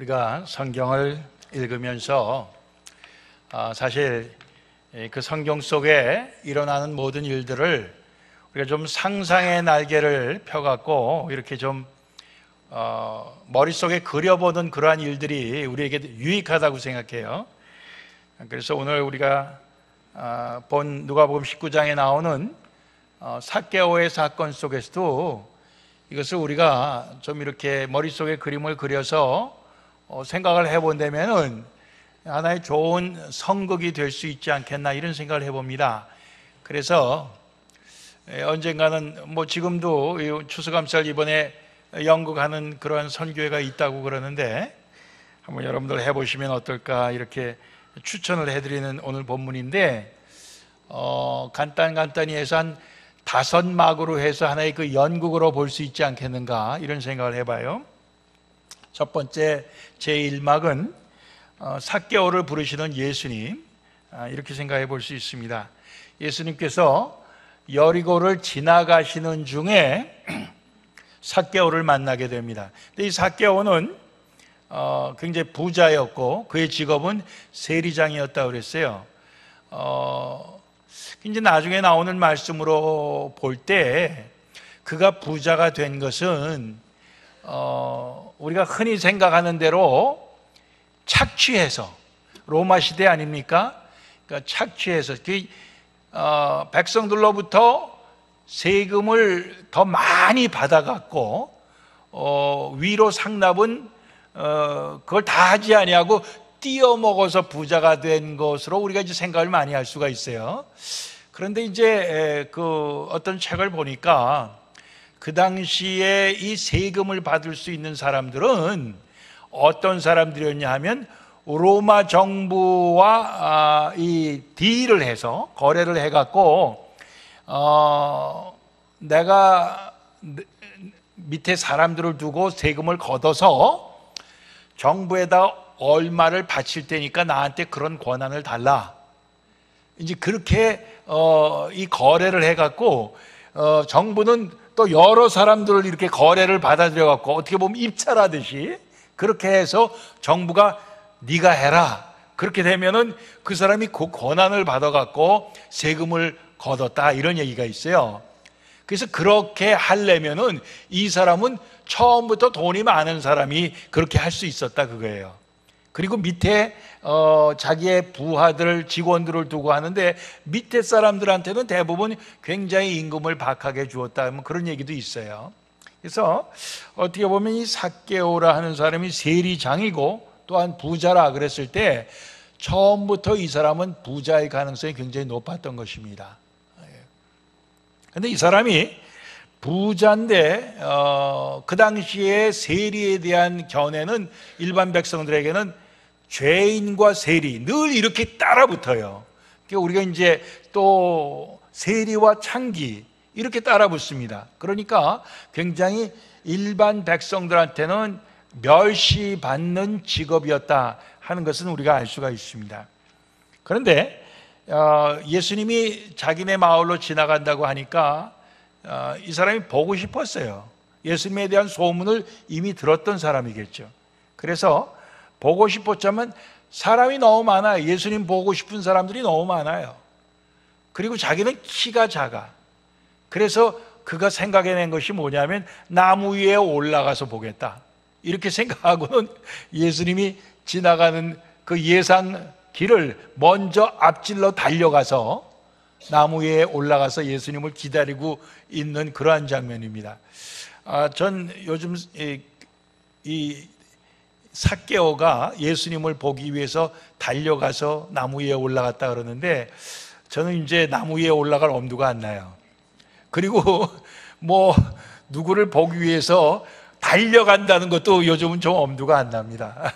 우리가 성경을 읽으면서 사실 그 성경 속에 일어나는 모든 일들을 우리가 좀 상상의 날개를 펴갖고 이렇게 좀 머릿속에 그려보는 그러한 일들이 우리에게 유익하다고 생각해요. 그래서 오늘 우리가 본 누가복음 19장에 나오는 삭개오의 사건 속에서도 이것을 우리가 좀 이렇게 머릿속에 그림을 그려서 생각을 해본다면은 하나의 좋은 선극이 될 수 있지 않겠나 이런 생각을 해봅니다. 그래서 언젠가는 지금도 추수감사절 이번에 연극하는 그러한 선교회가 있다고 그러는데 한번 여러분들 해보시면 어떨까 이렇게 추천을 해드리는 오늘 본문인데 간단히 해서 한 5막으로 해서 하나의 그 연극으로 볼 수 있지 않겠는가 이런 생각을 해봐요. 첫 번째 제1막은 삭개오를 부르시는 예수님, 이렇게 생각해 볼 수 있습니다. 예수님께서 여리고를 지나가시는 중에 삭개오를 만나게 됩니다. 근데 이 삭개오는 굉장히 부자였고 그의 직업은 세리장이었다고 그랬어요. 이제 나중에 나오는 말씀으로 볼 때 그가 부자가 된 것은 우리가 흔히 생각하는 대로 착취해서, 로마 시대 아닙니까? 그러니까 착취해서 백성들로부터 세금을 더 많이 받아갖고 위로 상납은 그걸 다 하지 아니하고 띄어먹어서 부자가 된 것으로 우리가 이제 생각을 많이 할 수가 있어요. 그런데 이제 그 어떤 책을 보니까 그 당시에 이 세금을 받을 수 있는 사람들은 어떤 사람들이었냐 하면 로마 정부와 이 딜을 해서 거래를 해갖고 내가 밑에 사람들을 두고 세금을 걷어서 정부에다 얼마를 바칠 테니까 나한테 그런 권한을 달라. 이제 그렇게 이 거래를 해갖고 정부는 또 여러 사람들을 이렇게 거래를 받아들여갖고 어떻게 보면 입찰하듯이 그렇게 해서 정부가 네가 해라. 그렇게 되면은 그 사람이 그 권한을 받아갖고 세금을 걷었다 이런 얘기가 있어요. 그래서 그렇게 하려면은 이 사람은 처음부터 돈이 많은 사람이 그렇게 할 수 있었다 그거예요. 그리고 밑에 자기의 부하들, 직원들을 두고 하는데 밑에 사람들한테는 대부분 굉장히 임금을 박하게 주었다 그런 얘기도 있어요. 그래서 어떻게 보면 이 삭개오라 하는 사람이 세리장이고 또한 부자라 그랬을 때 처음부터 이 사람은 부자의 가능성이 굉장히 높았던 것입니다. 그런데 이 사람이 부자인데 그 당시에 세리에 대한 견해는 일반 백성들에게는 죄인과 세리 늘 이렇게 따라붙어요. 그러니까 우리가 이제 또 세리와 창기 이렇게 따라붙습니다. 그러니까 굉장히 일반 백성들한테는 멸시받는 직업이었다 하는 것은 우리가 알 수가 있습니다. 그런데 예수님이 자기네 마을로 지나간다고 하니까 이 사람이 보고 싶었어요. 예수님에 대한 소문을 이미 들었던 사람이겠죠. 그래서 보고 싶었지만 사람이 너무 많아요. 예수님 보고 싶은 사람들이 너무 많아요. 그리고 자기는 키가 작아. 그래서 그가 생각해낸 것이 뭐냐면 나무 위에 올라가서 보겠다. 이렇게 생각하고는 예수님이 지나가는 그 예상 길을 먼저 앞질러 달려가서 나무 위에 올라가서 예수님을 기다리고 있는 그러한 장면입니다. 전 요즘 이 삭개오가 예수님을 보기 위해서 달려가서 나무 위에 올라갔다 그러는데 저는 이제 나무 위에 올라갈 엄두가 안 나요. 그리고 누구를 보기 위해서 달려간다는 것도 요즘은 좀 엄두가 안 납니다.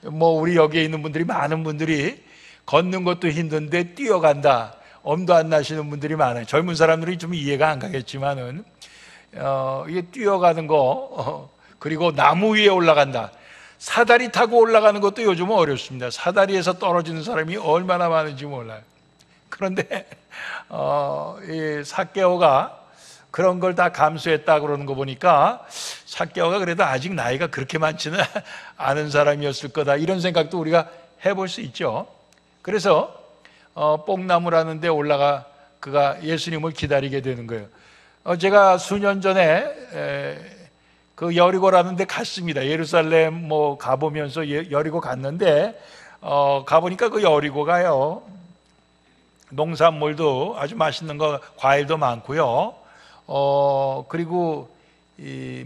우리 여기에 있는 분들이 많은 분들이 걷는 것도 힘든데 뛰어간다. 엄두 안 나시는 분들이 많아요. 젊은 사람들이 좀 이해가 안 가겠지만은 이게 뛰어가는 거 그리고 나무 위에 올라간다. 사다리 타고 올라가는 것도 요즘은 어렵습니다. 사다리에서 떨어지는 사람이 얼마나 많은지 몰라요. 그런데 이 삭개오가 그런 걸 다 감수했다 그러는 거 보니까 삭개오가 그래도 아직 나이가 그렇게 많지는 않은 사람이었을 거다, 이런 생각도 우리가 해볼 수 있죠. 그래서 뽕나무라는 데 올라가 그가 예수님을 기다리게 되는 거예요. 제가 수년 전에 그 여리고라는 데 갔습니다. 예루살렘 가보면서 여리고 갔는데 가보니까 그 여리고가요, 농산물도 아주 맛있는 거, 과일도 많고요. 그리고 이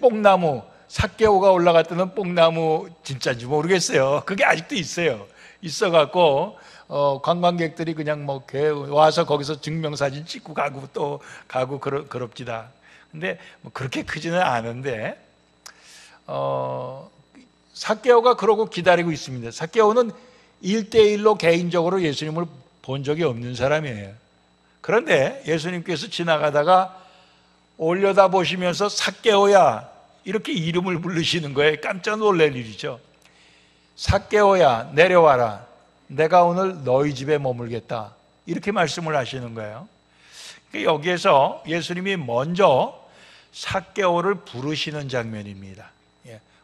뽕나무, 삭개오가 올라갔던 뽕나무 진짜인지 모르겠어요. 그게 아직도 있어요. 있어갖고 관광객들이 그냥 와서 거기서 증명사진 찍고 가고 또 가고 그럽디다. 근데 그렇게 크지는 않은데 삭개오가 그러고 기다리고 있습니다. 삭개오는 1대1로 개인적으로 예수님을 본 적이 없는 사람이에요. 그런데 예수님께서 지나가다가 올려다 보시면서 삭개오야, 이렇게 이름을 부르시는 거예요. 깜짝 놀랄 일이죠. 삭개오야, 내려와라. 내가 오늘 너희 집에 머물겠다, 이렇게 말씀을 하시는 거예요. 여기에서 예수님이 먼저 삭개오를 부르시는 장면입니다.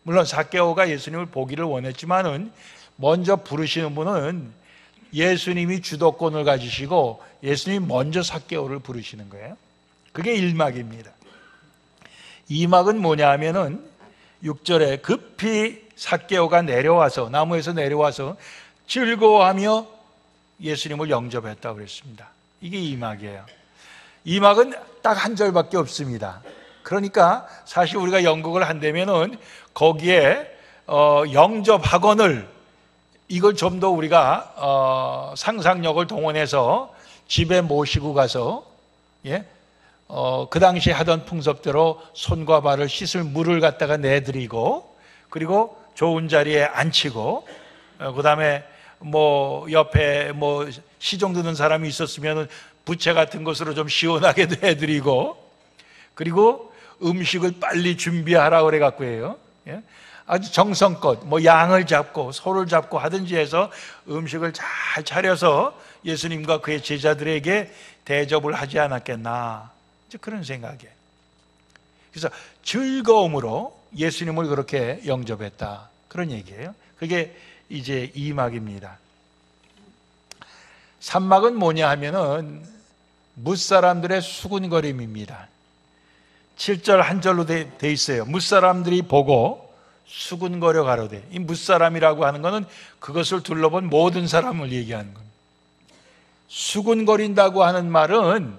물론 삭개오가 예수님을 보기를 원했지만은 먼저 부르시는 분은 예수님이 주도권을 가지시고 예수님이 먼저 삭개오를 부르시는 거예요. 그게 1막입니다. 2막은 뭐냐 하면은 6절에 급히 삭개오가 나무에서 내려와서 즐거워하며 예수님을 영접했다고 그랬습니다. 이게 2막이에요. 2막은 딱 한 절밖에 없습니다. 그러니까 사실 우리가 연극을 한다면은 거기에 영접학원을, 이걸 좀 더 우리가 상상력을 동원해서 집에 모시고 가서 그 당시 하던 풍습대로 손과 발을 씻을 물을 갖다가 내드리고, 그리고 좋은 자리에 앉히고, 그 다음에 옆에 시종 드는 사람이 있었으면 부채 같은 것으로 좀 시원하게도 해드리고, 그리고 음식을 빨리 준비하라 그래 갖고 해요. 아주 정성껏 양을 잡고 소를 잡고 하든지 해서 음식을 잘 차려서 예수님과 그의 제자들에게 대접을 하지 않았겠나, 이제 그런 생각이에요. 그래서 즐거움으로 예수님을 그렇게 영접했다, 그런 얘기예요. 그게 이제 2막입니다. 3막은 뭐냐 하면은 뭇사람들의 수군거림입니다. 7절 한 절로 돼 있어요. 뭇사람들이 보고 수군거려 가로되. 이 뭇사람이라고 하는 것은 그것을 둘러본 모든 사람을 얘기하는 겁니다. 수군거린다고 하는 말은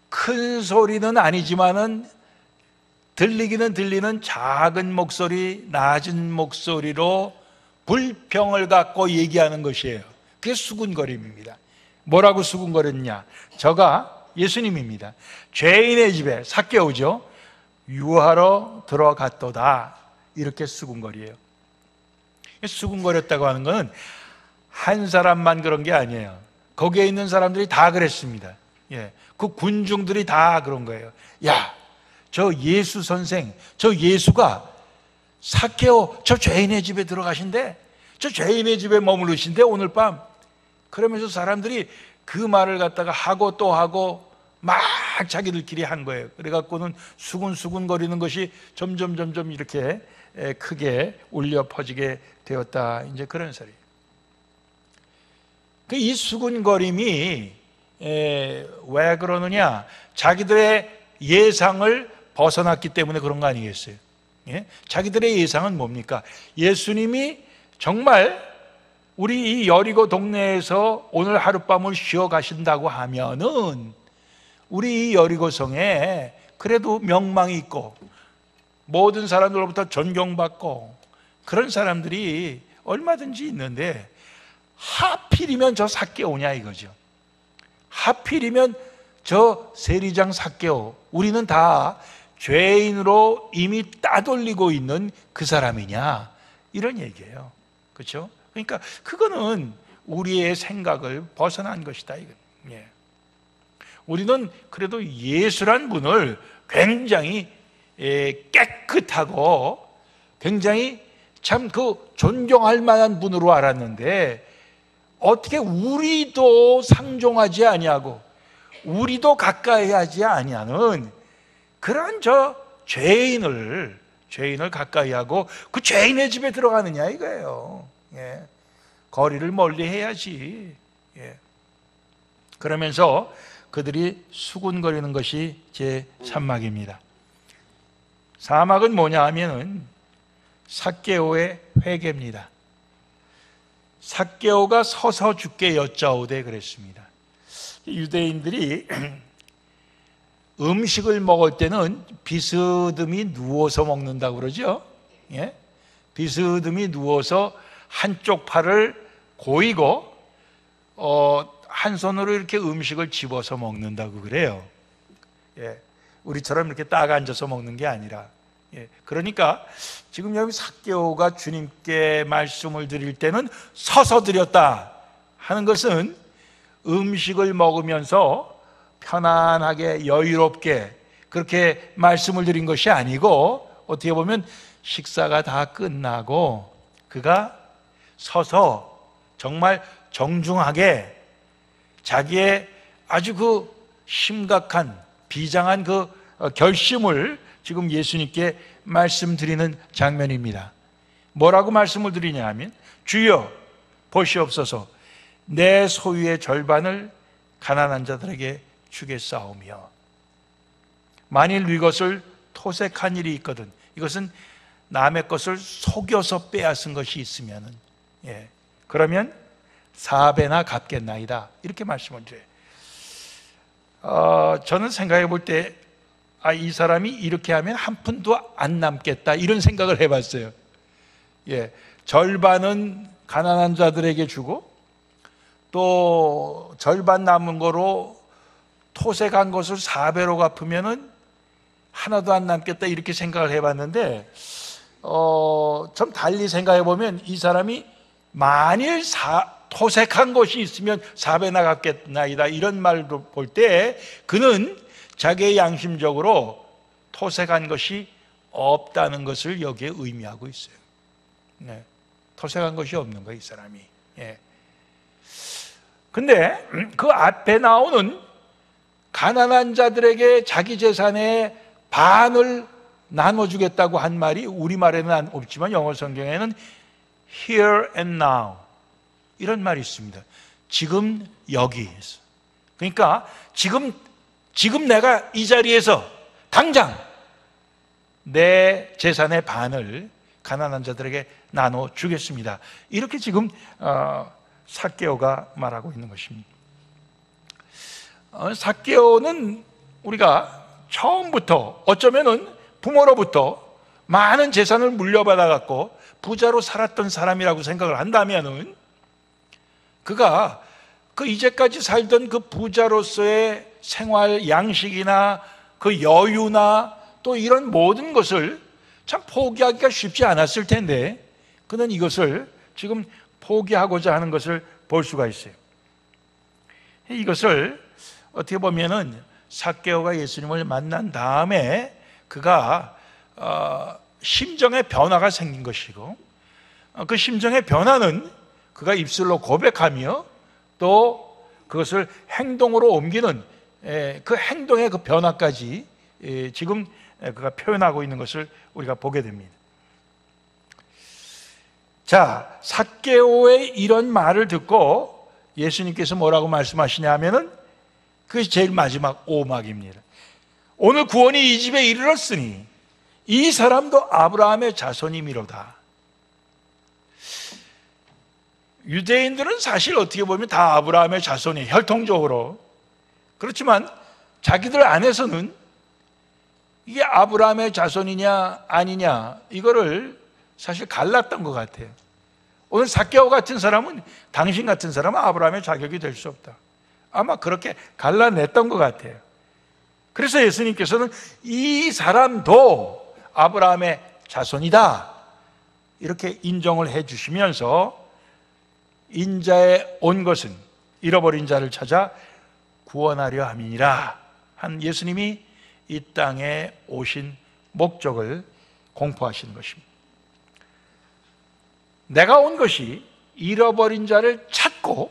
큰 소리는 아니지만은 들리기는 들리는 작은 목소리, 낮은 목소리로 불평을 갖고 얘기하는 것이에요. 그게 수군거림입니다. 뭐라고 수군거렸냐? 저가 예수님입니다. 죄인의 집에, 삭개오죠, 유하러 들어갔도다, 이렇게 수군거리예요. 수군거렸다고 하는 것은 한 사람만 그런 게 아니에요. 거기에 있는 사람들이 다 그랬습니다. 그 군중들이 다 그런 거예요. 야, 저 예수 선생, 저 예수가 삭개오 저 죄인의 집에 들어가신대, 저 죄인의 집에 머무르신대 오늘 밤. 그러면서 사람들이 그 말을 갖다가 하고 또 하고 막 자기들끼리 한 거예요. 그래갖고는 수군수군거리는 것이 점점 이렇게 크게 울려 퍼지게 되었다, 이제 그런 소리. 이 수군거림이 왜 그러느냐? 자기들의 예상을 벗어났기 때문에 그런 거 아니겠어요? 자기들의 예상은 뭡니까? 예수님이 정말 우리 이 여리고 동네에서 오늘 하룻밤을 쉬어 가신다고 하면은 우리 이 여리고성에 그래도 명망이 있고 모든 사람들로부터 존경받고 그런 사람들이 얼마든지 있는데, 하필이면 저 삭개오냐 이거죠. 하필이면 저 세리장 삭개오, 우리는 다 죄인으로 이미 따돌리고 있는 그 사람이냐, 이런 얘기예요. 그렇죠? 그러니까 그거는 우리의 생각을 벗어난 것이다, 이거. 우리는 그래도 예수란 분을 굉장히 깨끗하고 굉장히 참 그 존경할 만한 분으로 알았는데, 어떻게 우리도 상종하지 아니하고 우리도 가까이 하지 아니하는 그런 죄인을 가까이 하고 그 죄인의 집에 들어가느냐 이거예요. 예. 거리를 멀리 해야지. 예. 그러면서 그들이 수군거리는 것이 제 3막입니다. 4막은 뭐냐 하면은 삭개오의 회개입니다. 삭개오가 서서 주께 여짜오되 그랬습니다. 유대인들이 음식을 먹을 때는 비스듬히 누워서 먹는다고 그러죠. 예? 비스듬히 누워서 한쪽 팔을 고이고 한 손으로 이렇게 음식을 집어서 먹는다고 그래요. 예. 우리처럼 이렇게 딱 앉아서 먹는 게 아니라. 예. 그러니까 지금 여기 삭개오가 주님께 말씀을 드릴 때는 서서 드렸다 하는 것은 음식을 먹으면서 편안하게 여유롭게 그렇게 말씀을 드린 것이 아니고, 어떻게 보면 식사가 다 끝나고 그가 서서 정말 정중하게 자기의 아주 그 심각한 비장한 그 결심을 지금 예수님께 말씀드리는 장면입니다. 뭐라고 말씀을 드리냐 하면, 주여 보시옵소서, 내 소유의 절반을 가난한 자들에게 주겠사오며, 만일 이것을 토색한 일이 있거든, 이것은 남의 것을 속여서 빼앗은 것이 있으면은, 예, 그러면 4배나 갚겠나이다, 이렇게 말씀을 드려요. 저는 생각해 볼 때 이 사람이 이렇게 하면 한 푼도 안 남겠다, 이런 생각을 해봤어요. 예, 절반은 가난한 자들에게 주고 또 절반 남은 거로 토색한 것을 4배로 갚으면은 하나도 안 남겠다, 이렇게 생각을 해봤는데 좀 달리 생각해 보면 이 사람이 만일 토색한 것이 있으면 4배나 갚겠나이다, 이런 말을 볼 때 그는 자기의 양심적으로 토색한 것이 없다는 것을 여기에 의미하고 있어요. 네. 토색한 것이 없는 거예요, 이 사람이. 예. 근데 그 앞에 나오는 가난한 자들에게 자기 재산의 반을 나눠주겠다고 한 말이 우리말에는 없지만 영어 성경에는 here and now, 이런 말이 있습니다. 지금 여기에서. 그러니까 지금 내가 이 자리에서 당장 내 재산의 반을 가난한 자들에게 나눠주겠습니다. 이렇게 지금 삭개오가 말하고 있는 것입니다. 삭개오는 우리가 처음부터 어쩌면은 부모로부터 많은 재산을 물려받아 갖고 부자로 살았던 사람이라고 생각을 한다면은, 그가 그 이제까지 살던 그 부자로서의 생활 양식이나 그 여유나 또 이런 모든 것을 참 포기하기가 쉽지 않았을 텐데, 그는 이것을 지금 포기하고자 하는 것을 볼 수가 있어요. 이것을 어떻게 보면은 삭개오가 예수님을 만난 다음에 그가 심정의 변화가 생긴 것이고, 그 심정의 변화는 그가 입술로 고백하며 또 그것을 행동으로 옮기는 그 행동의 그 변화까지 지금 그가 표현하고 있는 것을 우리가 보게 됩니다. 자, 삭개오의 이런 말을 듣고 예수님께서 뭐라고 말씀하시냐 하면은 그것이 제일 마지막 5막입니다. 오늘 구원이 이 집에 이르렀으니 이 사람도 아브라함의 자손이미로다. 유대인들은 사실 어떻게 보면 다 아브라함의 자손이 혈통적으로, 그렇지만 자기들 안에서는 이게 아브라함의 자손이냐 아니냐 이거를 사실 갈랐던 것 같아요. 오늘 삭개오 같은 사람은, 당신 같은 사람은 아브라함의 자격이 될 수 없다, 아마 그렇게 갈라냈던 것 같아요. 그래서 예수님께서는 이 사람도 아브라함의 자손이다, 이렇게 인정을 해 주시면서 인자에 온 것은 잃어버린 자를 찾아 구원하려 함이니라 한 예수님이 이 땅에 오신 목적을 공포하시는 것입니다. 내가 온 것이 잃어버린 자를 찾고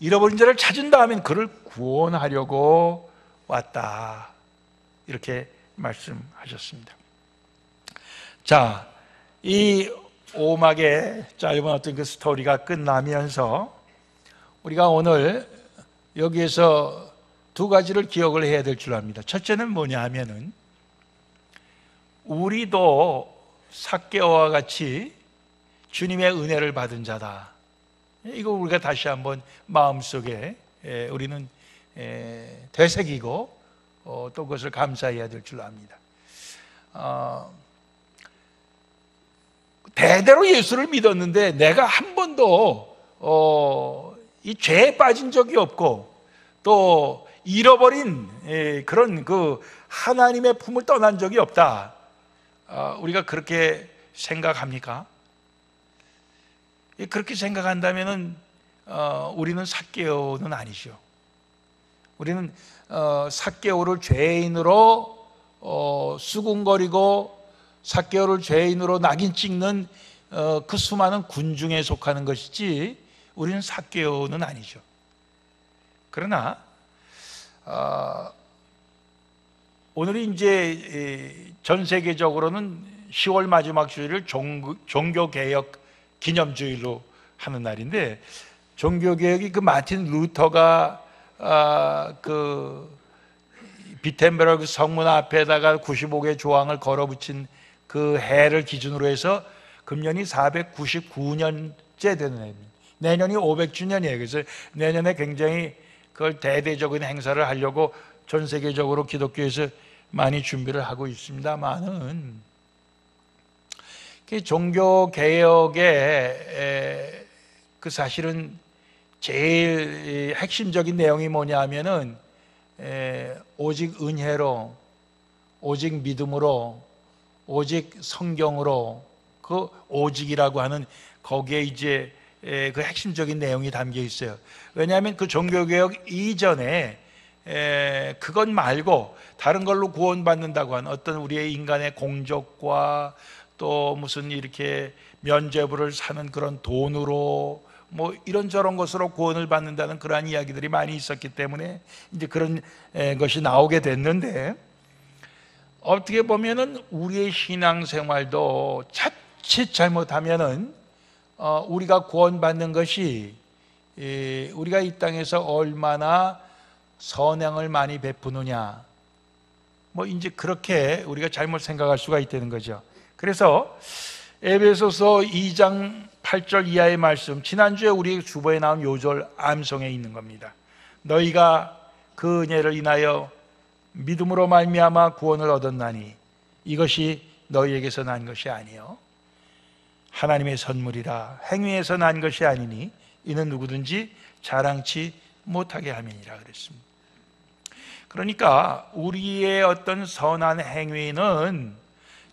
잃어버린 자를 찾은 다음에 그를 구원하려고 왔다. 이렇게 말씀하셨습니다. 자, 이 오막의 짧은 어떤 그 스토리가 끝나면서 우리가 오늘 여기에서 두 가지를 기억을 해야 될 줄 압니다. 첫째는 뭐냐 하면은 우리도 삭개오와 같이 주님의 은혜를 받은 자다. 이거 우리가 다시 한번 마음속에 우리는 되새기고 또 그것을 감사해야 될 줄 압니다. 대대로 예수를 믿었는데 내가 한 번도 이 죄에 빠진 적이 없고 또 잃어버린 그런 그 하나님의 품을 떠난 적이 없다. 우리가 그렇게 생각합니까? 그렇게 생각한다면은 우리는 삭개오는 아니죠. 우리는 삭개오를 죄인으로 수군거리고 삭개오를 죄인으로 낙인 찍는 그 수많은 군중에 속하는 것이지 우리는 삭개오는 아니죠. 그러나 오늘이 이제 전 세계적으로는 10월 마지막 주일을 종교개혁 기념주일로 하는 날인데, 종교개혁이 그 마틴 루터가 그 비텐베르그 성문 앞에다가 95개 조항을 걸어붙인 그 해를 기준으로 해서 금년이 499년째 되는 해입니다. 내년이 500주년이에요. 그래서 내년에 굉장히 그걸 대대적인 행사를 하려고 전 세계적으로 기독교에서 많이 준비를 하고 있습니다만은 종교 개혁의 그 사실은 제일 핵심적인 내용이 뭐냐 하면은 오직 은혜로, 오직 믿음으로, 오직 성경으로, 그 오직이라고 하는 거기에 이제 그 핵심적인 내용이 담겨 있어요. 왜냐하면 그 종교개혁 이전에 그것 말고 다른 걸로 구원받는다고 하는 어떤 우리의 인간의 공적과 또 무슨 이렇게 면죄부를 사는 그런 돈으로 뭐 이런저런 것으로 구원을 받는다는 그러한 이야기들이 많이 있었기 때문에 이제 그런 것이 나오게 됐는데, 어떻게 보면은 우리의 신앙생활도 자칫 잘못하면은 우리가 구원받는 것이 우리가 이 땅에서 얼마나 선행을 많이 베푸느냐, 뭐 이제 그렇게 우리가 잘못 생각할 수가 있다는 거죠. 그래서 에베소서 2장 8절 이하의 말씀, 지난주에 우리 주보에 나온 요절 암송에 있는 겁니다. 너희가 그 은혜를 인하여 믿음으로 말미암아 구원을 얻었나니 이것이 너희에게서 난 것이 아니요 하나님의 선물이라. 행위에서 난 것이 아니니 이는 누구든지 자랑치 못하게 함이니라 그랬습니다. 그러니까 우리의 어떤 선한 행위는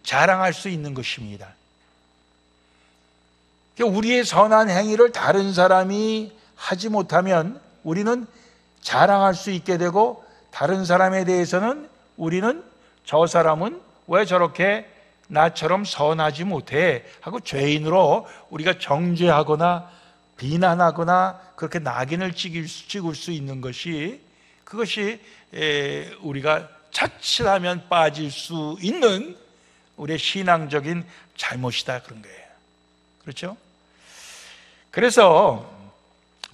자랑할 수 있는 것입니다. 우리의 선한 행위를 다른 사람이 하지 못하면 우리는 자랑할 수 있게 되고, 다른 사람에 대해서는 우리는 저 사람은 왜 저렇게 나처럼 선하지 못해 하고 죄인으로 우리가 정죄하거나 비난하거나 그렇게 낙인을 찍을 수 있는 것이, 그것이 우리가 자칫하면 빠질 수 있는 우리의 신앙적인 잘못이다, 그런 거예요. 그렇죠? 그래서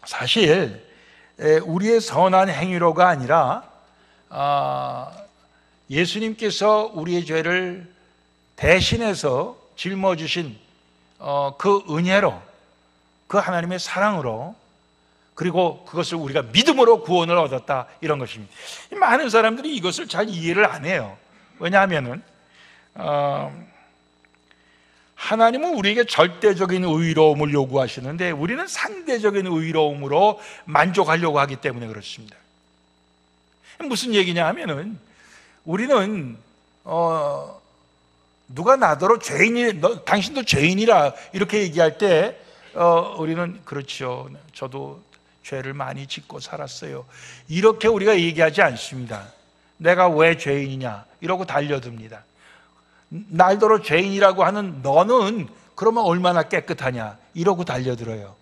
사실 우리의 선한 행위로가 아니라 예수님께서 우리의 죄를 대신해서 짊어지신 그 은혜로, 그 하나님의 사랑으로, 그리고 그것을 우리가 믿음으로 구원을 얻었다, 이런 것입니다. 많은 사람들이 이것을 잘 이해를 안 해요. 왜냐하면은 하나님은 우리에게 절대적인 의로움을 요구하시는데 우리는 상대적인 의로움으로 만족하려고 하기 때문에 그렇습니다. 무슨 얘기냐 하면은 우리는 누가 나더러 죄인이, 당신도 죄인이라 이렇게 얘기할 때 우리는 그렇죠, 저도 죄를 많이 짓고 살았어요, 이렇게 우리가 얘기하지 않습니다. 내가 왜 죄인이냐 이러고 달려듭니다. 날더러 죄인이라고 하는 너는 그러면 얼마나 깨끗하냐 이러고 달려들어요.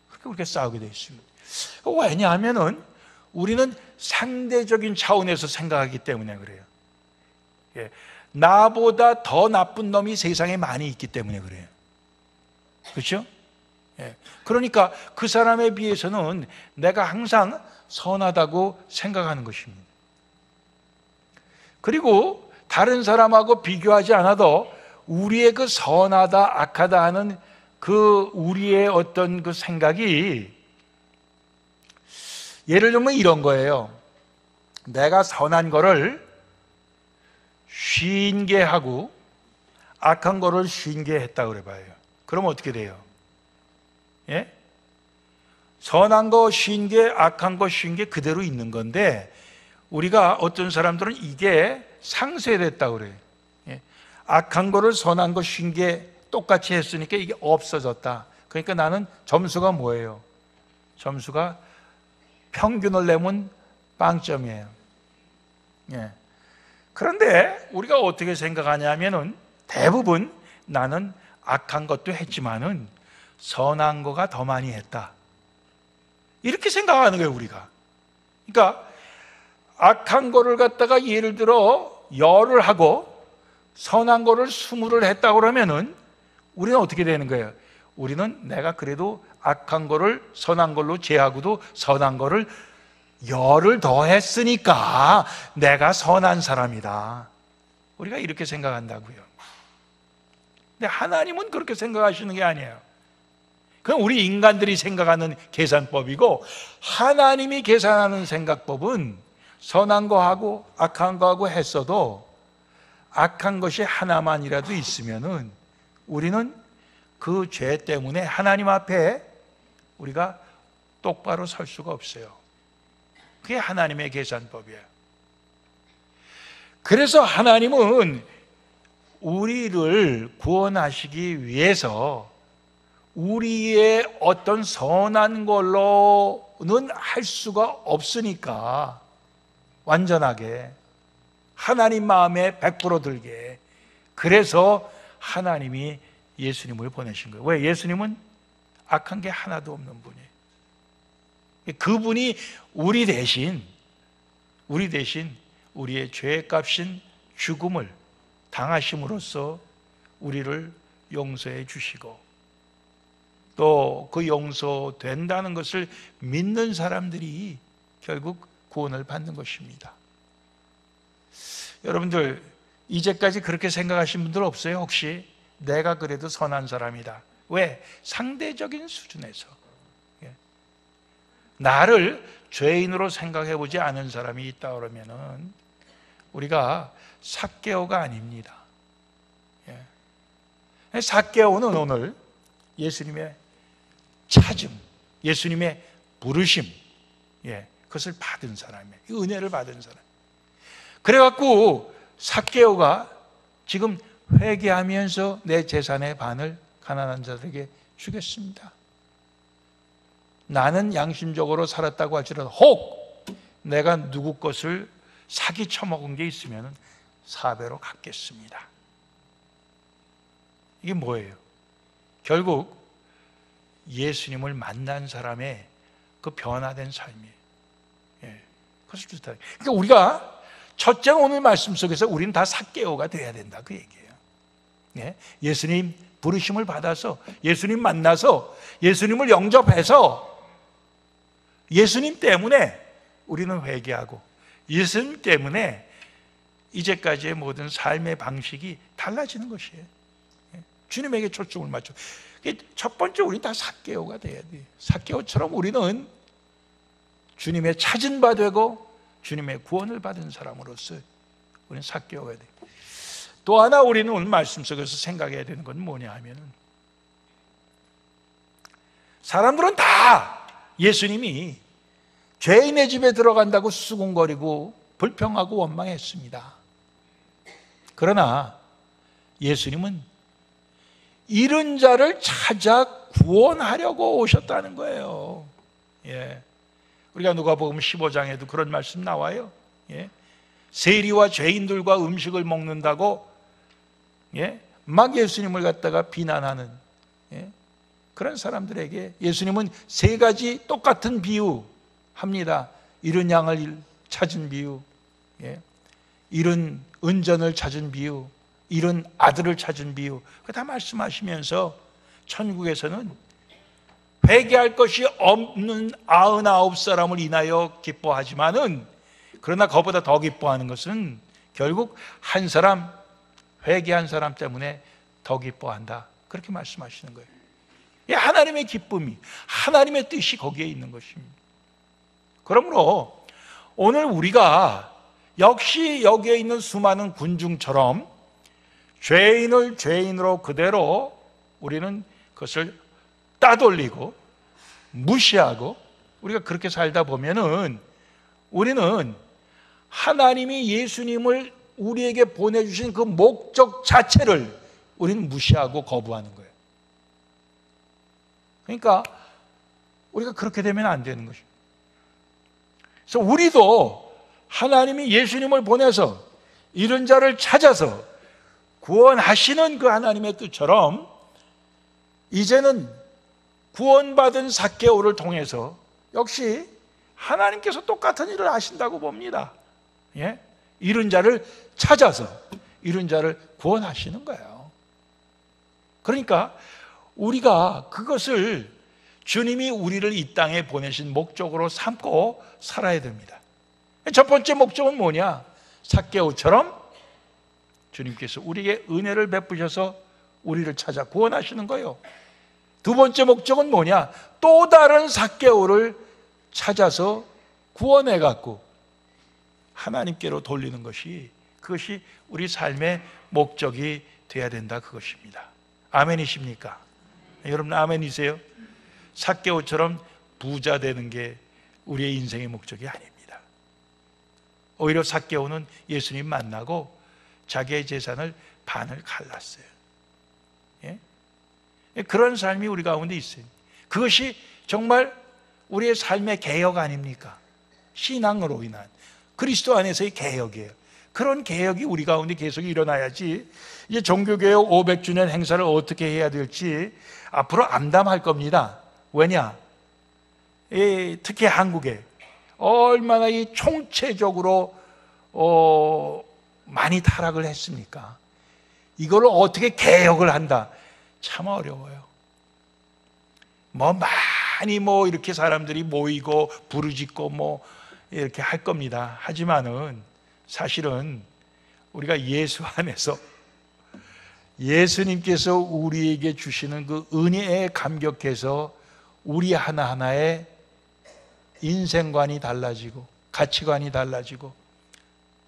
그렇게 우리가 싸우게 되어 있습니다. 왜냐하면은 우리는 상대적인 차원에서 생각하기 때문에 그래요. 예. 나보다 더 나쁜 놈이 세상에 많이 있기 때문에 그래요. 그렇죠? 예. 그러니까 그 사람에 비해서는 내가 항상 선하다고 생각하는 것입니다. 그리고 다른 사람하고 비교하지 않아도 우리의 그 선하다, 악하다 하는 그 우리의 어떤 그 생각이, 예를 들면 이런 거예요. 내가 선한 거를 쉰게 하고 악한 거를 쉰게 했다 그래 봐요. 그럼 어떻게 돼요? 예? 선한 거 쉰게, 악한 거 쉰게 그대로 있는 건데, 우리가 어떤 사람들은 이게 상쇄됐다 그래요. 예? 악한 거를 선한 거 쉰게 똑같이 했으니까 이게 없어졌다. 그러니까 나는 점수가 뭐예요? 점수가 평균을 내면 빵점이에요. 예. 그런데 우리가 어떻게 생각하냐면은 대부분 나는 악한 것도 했지만은 선한 거가 더 많이 했다. 이렇게 생각하는 거예요, 우리가. 그러니까 악한 거를 갖다가 예를 들어 10을 하고 선한 거를 20를 했다 그러면은 우리는 어떻게 되는 거예요? 우리는 내가 그래도 악한 거를 선한 걸로 제하고도 선한 거를 10을 더 했으니까 내가 선한 사람이다. 우리가 이렇게 생각한다고요. 근데 하나님은 그렇게 생각하시는 게 아니에요. 그건 우리 인간들이 생각하는 계산법이고, 하나님이 계산하는 생각법은 선한 거하고 악한 거하고 했어도 악한 것이 하나만이라도 있으면은 우리는 그 죄 때문에 하나님 앞에 우리가 똑바로 설 수가 없어요. 그게 하나님의 계산법이에요. 그래서 하나님은 우리를 구원하시기 위해서 우리의 어떤 선한 걸로는 할 수가 없으니까 완전하게 하나님 마음에 100% 들게, 그래서 하나님이 예수님을 보내신 거예요. 왜? 예수님은 악한 게 하나도 없는 분이에요. 그분이 우리 대신 우리의 죄의 값인 죽음을 당하심으로써 우리를 용서해 주시고, 또 그 용서된다는 것을 믿는 사람들이 결국 구원을 받는 것입니다. 여러분들 이제까지 그렇게 생각하신 분들 없어요? 혹시 내가 그래도 선한 사람이다. 왜? 상대적인 수준에서 나를 죄인으로 생각해 보지 않은 사람이 있다 그러면은 우리가 삭개오가 아닙니다. 삭개오는 오늘 예수님의 찾음, 예수님의 부르심, 그것을 받은 사람이에요. 은혜를 받은 사람. 그래갖고 삭개오가 지금 회개하면서 내 재산의 반을 가난한 자들에게 주겠습니다. 나는 양심적으로 살았다고 할지라도 혹 내가 누구 것을 사기 쳐먹은 게 있으면 4배로 갚겠습니다. 이게 뭐예요? 결국 예수님을 만난 사람의 그 변화된 삶이에요. 그것을 주다. 그러니까 우리가 첫째 오늘 말씀 속에서 우리는 다 삭개오가 돼야 된다, 그 얘기예요. 예수님 부르심을 받아서, 예수님 만나서, 예수님을 영접해서 예수님 때문에 우리는 회개하고, 예수님 때문에 이제까지의 모든 삶의 방식이 달라지는 것이에요. 주님에게 초점을 맞춰. 첫 번째 우리는 다 삭개오가 돼야 돼요. 삭개오처럼 우리는 주님의 찾은 바 되고 주님의 구원을 받은 사람으로서 우리는 삭개오가 돼요. 또 하나 우리는 오늘 말씀 속에서 생각해야 되는 건 뭐냐 하면은, 사람들은 다 예수님이 죄인의 집에 들어간다고 수군거리고 불평하고 원망했습니다. 그러나 예수님은 잃은 자를 찾아 구원하려고 오셨다는 거예요. 우리가 누가복음 15장에도 그런 말씀 나와요. 세리와 죄인들과 음식을 먹는다고 막 예수님을 갖다가 비난하는 그런 사람들에게 예수님은 세 가지 똑같은 비유 합니다. 잃은 양을 찾은 비유, 잃은 은전을 찾은 비유, 잃은 아들을 찾은 비유, 그거 다 말씀하시면서 천국에서는 회개할 것이 없는 99사람을 인하여 기뻐하지만은, 그러나 그보다 더 기뻐하는 것은 결국 한 사람, 회개한 사람 때문에 더 기뻐한다, 그렇게 말씀하시는 거예요. 하나님의 기쁨이, 하나님의 뜻이 거기에 있는 것입니다. 그러므로 오늘 우리가 역시 여기에 있는 수많은 군중처럼 죄인을 죄인으로 그대로 우리는 그것을 따돌리고 무시하고 우리가 그렇게 살다 보면은 우리는 하나님이 예수님을 우리에게 보내주신 그 목적 자체를 우리는 무시하고 거부하는 거예요. 그러니까 우리가 그렇게 되면 안 되는 것입니다. 그래서 우리도 하나님이 예수님을 보내서 잃은 자를 찾아서 구원하시는 그 하나님의 뜻처럼 이제는 구원받은 삭개오를 통해서 역시 하나님께서 똑같은 일을 하신다고 봅니다. 잃은 자를 찾아서 잃은 자를 구원하시는 거예요. 그러니까 우리가 그것을 주님이 우리를 이 땅에 보내신 목적으로 삼고 살아야 됩니다. 첫 번째 목적은 뭐냐? 삭개오처럼 주님께서 우리에게 은혜를 베푸셔서 우리를 찾아 구원하시는 거예요. 두 번째 목적은 뭐냐? 또 다른 삭개오를 찾아서 구원해 갖고 하나님께로 돌리는 것이, 그것이 우리 삶의 목적이 되어야 된다, 그것입니다. 아멘이십니까? 여러분 아멘이세요? 삭개오처럼 부자 되는 게 우리의 인생의 목적이 아닙니다. 오히려 삭개오는 예수님 만나고 자기의 재산을 반을 갈랐어요. 그런 삶이 우리 가운데 있어요. 그것이 정말 우리의 삶의 개혁 아닙니까? 신앙으로 인한 그리스도 안에서의 개혁이에요. 그런 개혁이 우리 가운데 계속 일어나야지. 이제 종교개혁 500주년 행사를 어떻게 해야 될지 앞으로 암담할 겁니다. 왜냐? 특히 한국에 얼마나 이 총체적으로 많이 타락을 했습니까? 이걸 어떻게 개혁을 한다? 참 어려워요. 많이 이렇게 사람들이 모이고 부르짖고 이렇게 할 겁니다. 하지만은 사실은 우리가 예수 안에서 예수님께서 우리에게 주시는 그 은혜에 감격해서 우리 하나하나의 인생관이 달라지고 가치관이 달라지고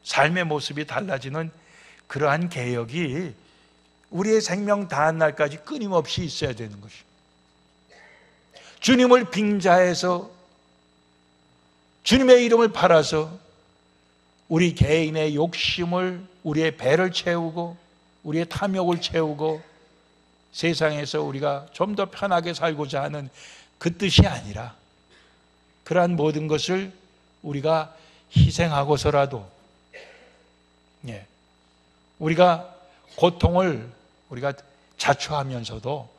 삶의 모습이 달라지는 그러한 개혁이 우리의 생명 다한 날까지 끊임없이 있어야 되는 것입니다. 주님을 빙자해서 주님의 이름을 팔아서 우리 개인의 욕심을, 우리의 배를 채우고 우리의 탐욕을 채우고 세상에서 우리가 좀 더 편하게 살고자 하는 그 뜻이 아니라 그러한 모든 것을 우리가 희생하고서라도 우리가 고통을 우리가 자초하면서도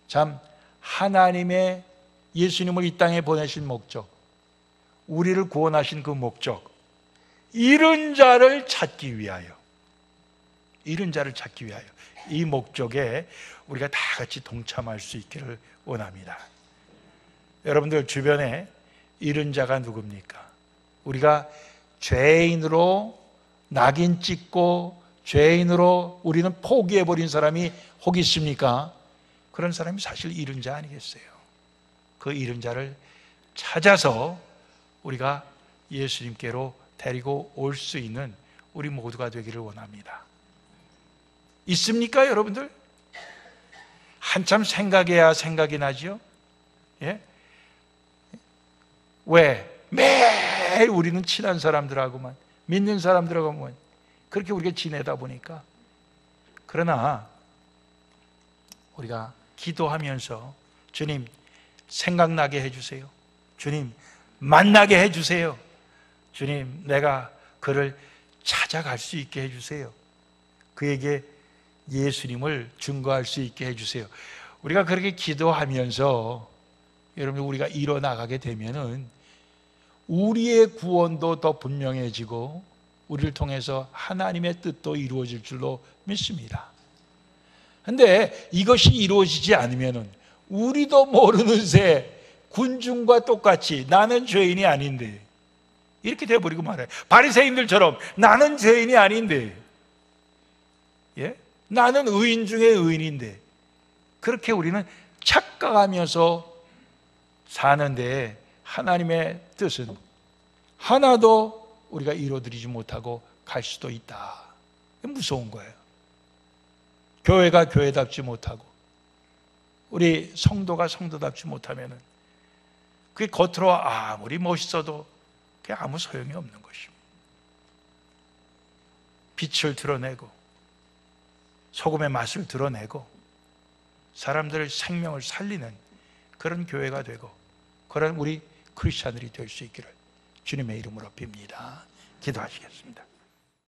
참 하나님의 예수님을 이 땅에 보내신 목적, 우리를 구원하신 그 목적, 잃은 자를 찾기 위하여, 잃은 자를 찾기 위하여 이 목적에 우리가 다 같이 동참할 수 있기를 원합니다. 여러분들 주변에 잃은 자가 누굽니까? 우리가 죄인으로 낙인 찍고 죄인으로 우리는 포기해버린 사람이 혹 있습니까? 그런 사람이 사실 잃은 자 아니겠어요? 그 잃은 자를 찾아서 우리가 예수님께로 데리고 올 수 있는 우리 모두가 되기를 원합니다. 있습니까, 여러분들? 한참 생각해야 생각이 나죠? 왜? 매일 우리는 친한 사람들하고만, 믿는 사람들하고만 그렇게 우리가 지내다 보니까. 그러나 우리가 기도하면서 주님 생각나게 해주세요. 주님 만나게 해주세요. 주님 내가 그를 찾아갈 수 있게 해주세요. 그에게 예수님을 증거할 수 있게 해주세요. 우리가 그렇게 기도하면서 여러분 우리가 이뤄나가게 되면은 우리의 구원도 더 분명해지고 우리를 통해서 하나님의 뜻도 이루어질 줄로 믿습니다. 근데 이것이 이루어지지 않으면은 우리도 모르는 새 군중과 똑같이 나는 죄인이 아닌데 이렇게 돼버리고 말아요. 바리새인들처럼 나는 죄인이 아닌데, 예? 나는 의인 중에 의인인데, 그렇게 우리는 착각하면서 사는데 하나님의 뜻은 하나도 우리가 이루어드리지 못하고 갈 수도 있다. 무서운 거예요. 교회가 교회답지 못하고 우리 성도가 성도답지 못하면은 그게 겉으로 아무리 멋있어도 그게 아무 소용이 없는 것입니다. 빛을 드러내고 소금의 맛을 드러내고 사람들의 생명을 살리는 그런 교회가 되고 그런 우리 크리스찬들이 될 수 있기를 주님의 이름으로 빕니다. 기도하시겠습니다.